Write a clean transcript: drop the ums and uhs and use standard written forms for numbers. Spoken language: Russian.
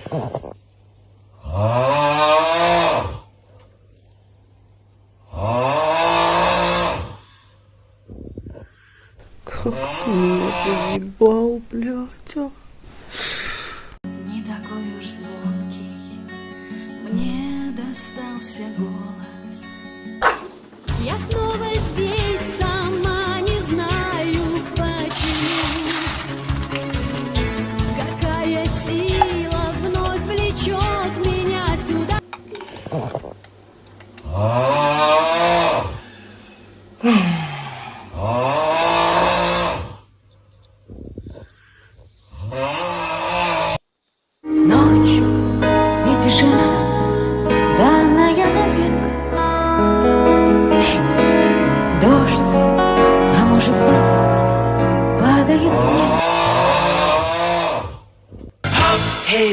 Как ты меня заебал, блядь, а? Не такой уж звонкий мне достался голос. Я снова здесь, сама не знаю почему. Какая сила вновь влечет меня сюда. Ночь и тишина.